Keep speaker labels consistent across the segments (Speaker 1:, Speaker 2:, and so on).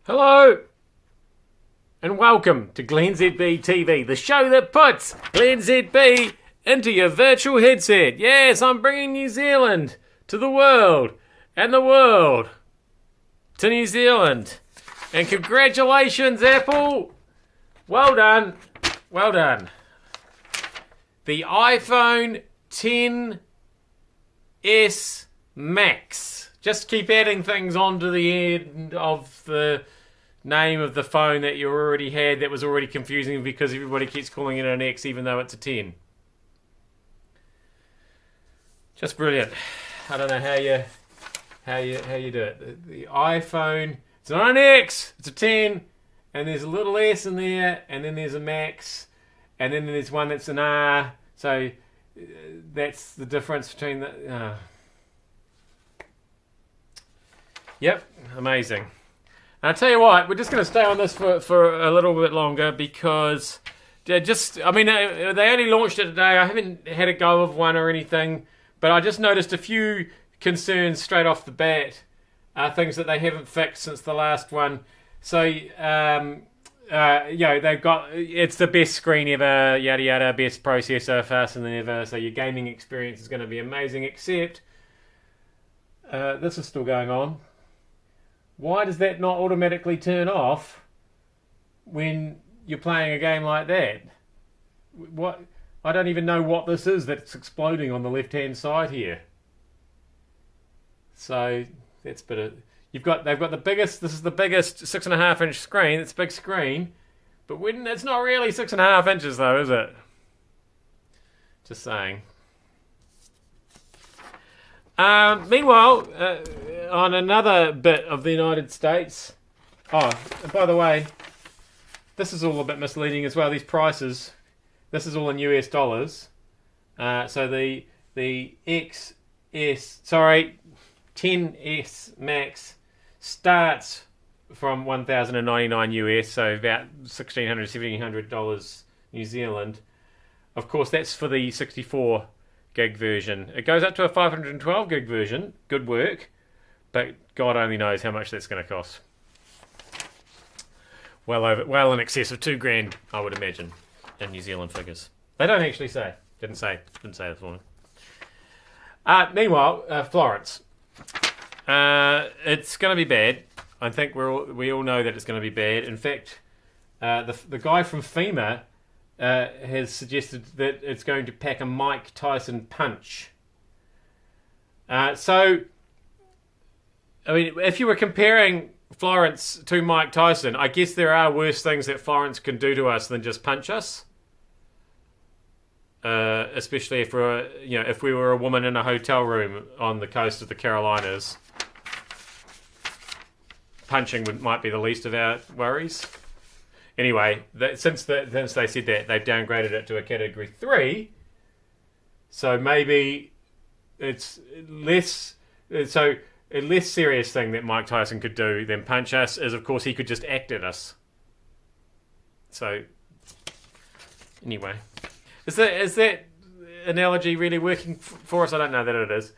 Speaker 1: Hello, and welcome to glennzb TV, the show that puts glennzb into your virtual headset. Yes, I'm bringing New Zealand to the world, and the world to New Zealand. And congratulations, Apple! Well done, well done. The iPhone XS Max. Just keep adding things onto the end of the name of the phone that you already had that was already confusing because everybody keeps calling it an X even though it's a 10. Just brilliant. I don't know how you do it. The iPhone, it's not an X, it's a 10, and there's a little S in there, and then there's a Max, and then there's one that's an R. So that's the difference between the. Yep, amazing. And I'll tell you what, we're just going to stay on this for a little bit longer because they only launched it today. I haven't had a go of one or anything, but I just noticed a few concerns straight off the bat, things that they haven't fixed since the last one. So, they've got, it's the best screen ever, yada yada, best processor, faster than ever, so your gaming experience is going to be amazing, except this is still going on. Why does that not automatically turn off when you're playing a game like that? What? I don't even know what this is that's exploding on the left-hand side here. So that's a bit of. They've got the biggest. This is the biggest 6.5-inch screen. It's a big screen, but it's not really 6.5 inches though, is it? Just saying. Meanwhile, on another bit of the United States. Oh, and by the way, this is all a bit misleading as well. These prices. This is all in US dollars. So the XS Max starts from $1,099 US, so about $1,600-$1,700 New Zealand. Of course, that's for the 64 gig version. It goes up to a 512 gig version. Good work, but God only knows how much that's going to cost. Well in excess of $2,000, I would imagine, in New Zealand figures. They don't actually say. Didn't say this morning. Meanwhile, Florence. It's going to be bad. I think we all know that it's going to be bad. In fact, the guy from FEMA has suggested that it's going to pack a Mike Tyson punch. So, I mean, if you were comparing Florence to Mike Tyson, I guess there are worse things that Florence can do to us than just punch us. Especially if we were a woman in a hotel room on the coast of the Carolinas, punching might be the least of our worries. Anyway, since they said that, they've downgraded it to a Category 3, so maybe it's less. So a less serious thing that Mike Tyson could do than punch us is, of course, he could just act at us. So, anyway. Is that analogy really working for us? I don't know that it is.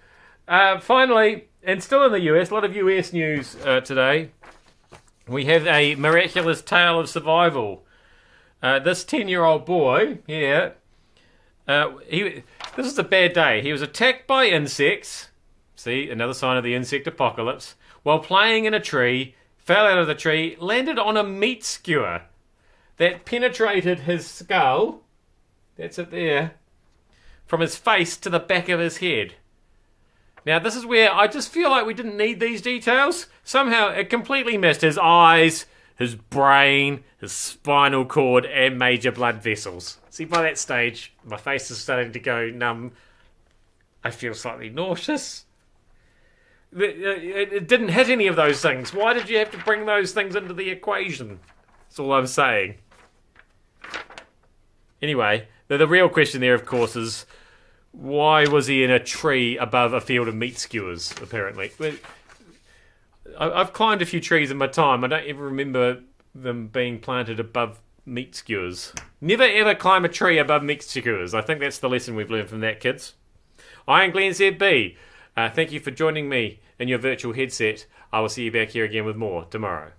Speaker 1: Finally, and still in the US, a lot of US news today. We have a miraculous tale of survival. This 10-year-old boy here, this is a bad day. He was attacked by insects. See, another sign of the insect apocalypse. While playing in a tree, fell out of the tree, landed on a meat skewer that penetrated his skull. That's it there. From his face to the back of his head. Now, this is where I just feel like we didn't need these details. Somehow, it completely missed his eyes, his brain, his spinal cord, and major blood vessels. See, by that stage, my face is starting to go numb. I feel slightly nauseous. It didn't hit any of those things. Why did you have to bring those things into the equation? That's all I'm saying. Anyway, the real question there, of course, is why was he in a tree above a field of meat skewers, apparently? I've climbed a few trees in my time. I don't ever remember them being planted above meat skewers. Never ever climb a tree above meat skewers. I think that's the lesson we've learned from that, kids. I am glennzb. Thank you for joining me in your virtual headset. I will see you back here again with more tomorrow.